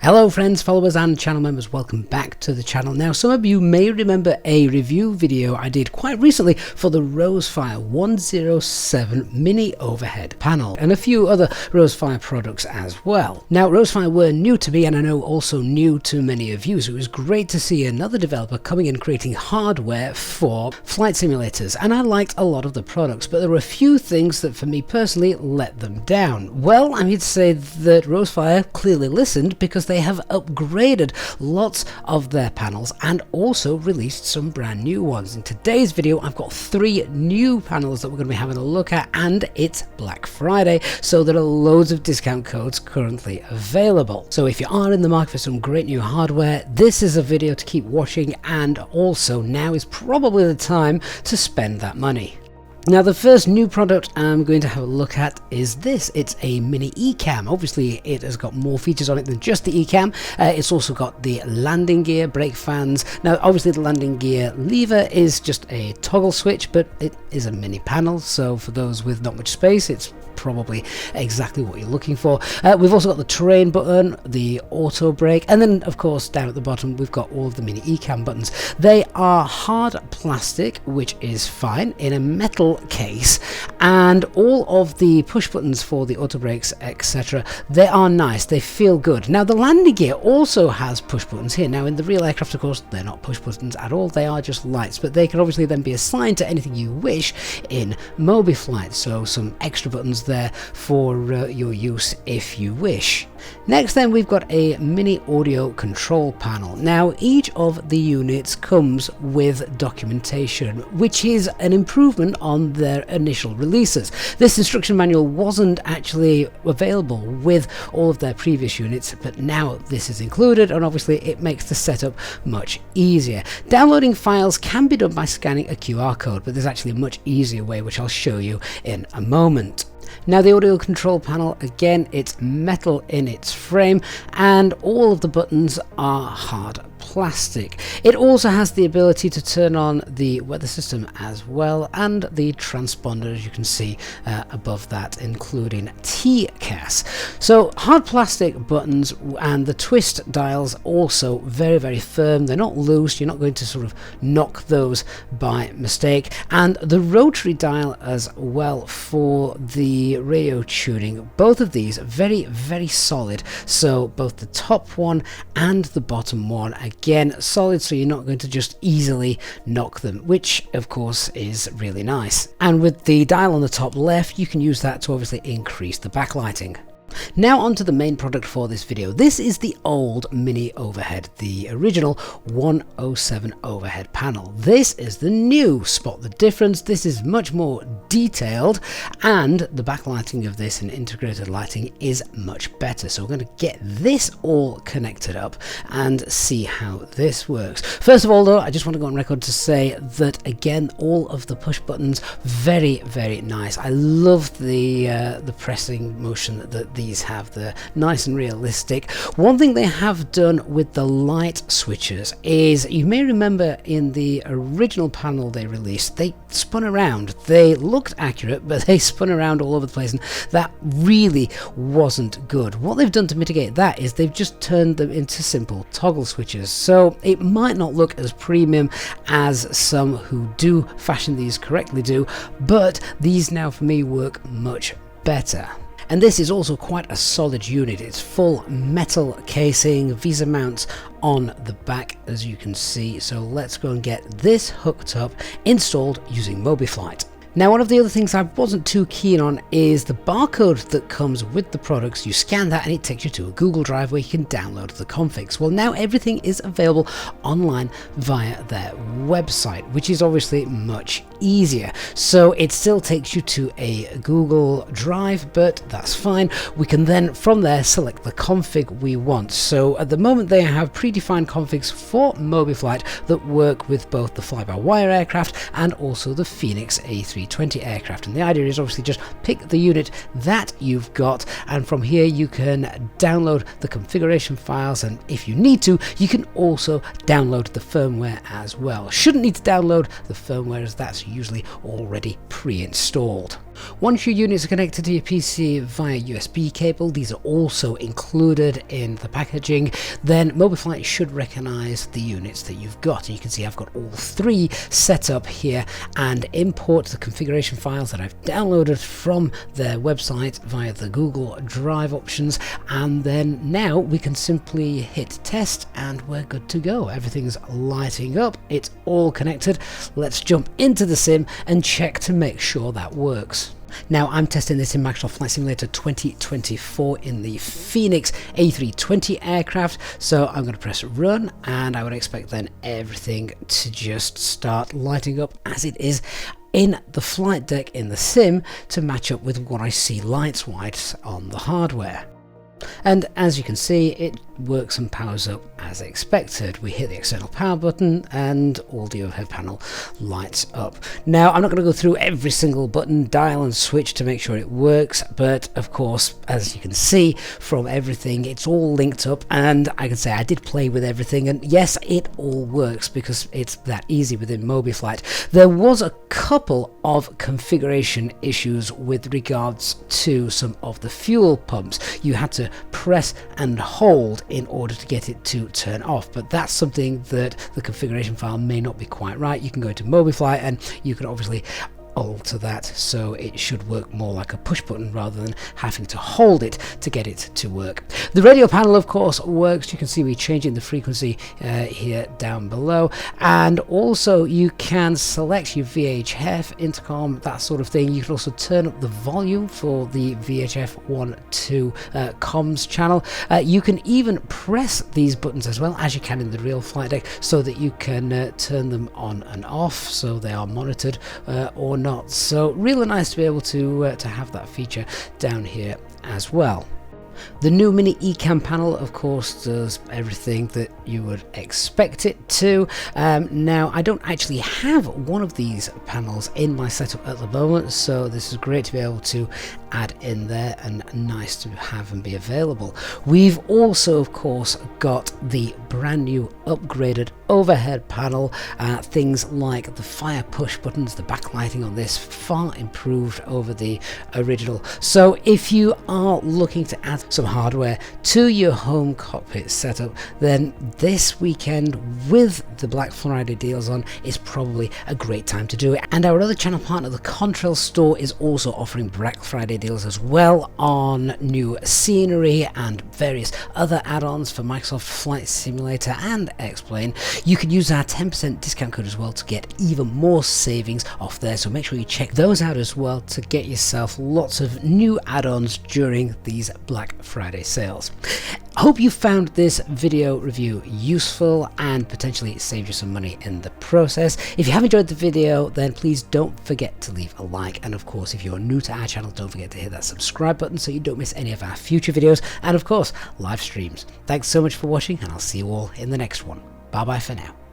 Hello friends, followers and channel members, welcome back to the channel. Now some of you may remember a review video I did quite recently for the RowsFire 107 mini overhead panel and a few other RowsFire products as well. Now RowsFire were new to me and I know also new to many of you, so it was great to see another developer coming in creating hardware for flight simulators, and I liked a lot of the products, but there were a few things that for me personally let them down. Well, I'm here to say that RowsFire clearly listened, because they have upgraded lots of their panels and also released some brand new ones. In today's video I've got 3 new panels that we're going to be having a look at, and it's Black Friday, so there are loads of discount codes currently available. So if you are in the market for some great new hardware, this is a video to keep watching, and also now is probably the time to spend that money. Now the first new product I'm going to have a look at is this. It's a mini ECAM. Obviously it has got more features on it than just the ECAM. It's also got the landing gear, brake fans. Now obviously the landing gear lever is just a toggle switch, but it is a mini panel, so for those with not much space it's probably exactly what you're looking for. We've also got the terrain button, the auto brake, and then of course down at the bottom we've got all of the mini ECAM buttons. They are hard plastic, which is fine, in a metal case, and all of the push buttons for the auto brakes, etc., they are nice, they feel good. Now the landing gear also has push buttons here. Now in the real aircraft of course they're not push buttons at all, they are just lights, but they can obviously then be assigned to anything you wish in MobiFlight, so some extra buttons there for your use if you wish. Next then we've got a mini audio control panel. Now each of the units comes with documentation, which is an improvement on their initial releases. This instruction manual wasn't actually available with all of their previous units, but now this is included, and obviously it makes the setup much easier. Downloading files can be done by scanning a QR code, but there's actually a much easier way which I'll show you in a moment. Now the audio control panel, again, it's metal in its frame and all of the buttons are hard plastic. It also has the ability to turn on the weather system as well, and the transponder, as you can see above that, including TCAS. So hard plastic buttons, and the twist dials also very firm. They're not loose, you're not going to sort of knock those by mistake, and the rotary dial as well for the radio tuning. Both of these very solid, so both the top one and the bottom one, again solid, so you're not going to just easily knock them, which of course is really nice. And with the dial on the top left, you can use that to obviously increase the backlighting. Now onto the main product for this video. This is the old mini overhead, the original 107 overhead panel. This is the new. Spot the difference. This is much more detailed, and the backlighting of this and integrated lighting is much better. So we're going to get this all connected up and see how this works. First of all though, I just want to go on record to say that again all of the push buttons very nice. I love the pressing motion that these have. They're nice and realistic. One thing they have done with the light switches is, you may remember in the original panel they released, they spun around. They looked accurate, but they spun around all over the place, and that really wasn't good. What they've done to mitigate that is they've just turned them into simple toggle switches, so it might not look as premium as some who do fashion these correctly do, but these now for me work much better. And this is also quite a solid unit. It's full metal casing, Visa mounts on the back, as you can see. So let's go and get this hooked up, installed using MobiFlight. Now one of the other things I wasn't too keen on is the barcode that comes with the products. You scan that and it takes you to a Google Drive where you can download the configs. Well, now everything is available online via their website, which is obviously much easier. So it still takes you to a Google Drive, but that's fine. We can then from there select the config we want. So at the moment they have predefined configs for MobiFlight that work with both the fly-by-wire aircraft and also the Fenix A320 aircraft, and the idea is obviously just pick the unit that you've got, and from here you can download the configuration files, and if you need to you can also download the firmware as well. Shouldn't need to download the firmware as that's usually already pre-installed. Once your units are connected to your PC via USB cable, these are also included in the packaging, then MobiFlight should recognize the units that you've got. And you can see I've got all 3 set up here, and import the configuration files that I've downloaded from their website via the Google Drive options, and then now we can simply hit test and we're good to go. Everything's lighting up, it's all connected. Let's jump into the sim and check to make sure that works. Now I'm testing this in Microsoft Flight Simulator 2024 in the Fenix A320 aircraft, so I'm going to press run, and I would expect then everything to just start lighting up as it is in the flight deck in the sim to match up with what I see lights-wise on the hardware. And as you can see, it works and powers up as expected. We hit the external power button and all the overhead panel lights up. Now I'm not going to go through every single button, dial and switch to make sure it works, but of course, as you can see from everything, it's all linked up, and I can say I did play with everything, and yes, it all works because it's that easy within MobiFlight. There was a couple of configuration issues with regards to some of the fuel pumps. You had to press and hold in order to get it to turn off, but that's something that the configuration file may not be quite right. You can go to MobiFlight and you can obviously alter that so it should work more like a push button rather than having to hold it to get it to work. The radio panel of course works. You can see we're changing the frequency here down below, and also you can select your VHF, intercom, that sort of thing. You can also turn up the volume for the VHF 1-2 comms channel. You can even press these buttons as well as you can in the real flight deck so that you can turn them on and off so they are monitored or not. So really nice to be able to have that feature down here as well. The new mini ECAM panel of course does everything that you would expect it to. Now I don't actually have one of these panels in my setup at the moment, so this is great to be able to add in there and nice to have and be available. We've also of course got the brand new upgraded overhead panel, things like the fire push buttons, the backlighting on this far improved over the original. So if you are looking to add some hardware to your home cockpit setup, then this weekend with the Black Friday deals on is probably a great time to do it. And our other channel partner, the Contrail store, is also offering Black Friday deals as well on new scenery and various other add-ons for Microsoft Flight Simulator and X-Plane. You can use our 10% discount code as well to get even more savings off there, so make sure you check those out as well to get yourself lots of new add-ons during these Black Friday sales. I hope you found this video review useful and potentially saved you some money in the process. If you have enjoyed the video, then please don't forget to leave a like, and of course if you're new to our channel, don't forget to hit that subscribe button so you don't miss any of our future videos, and of course live streams. Thanks so much for watching, and I'll see you all in the next one. Bye bye for now.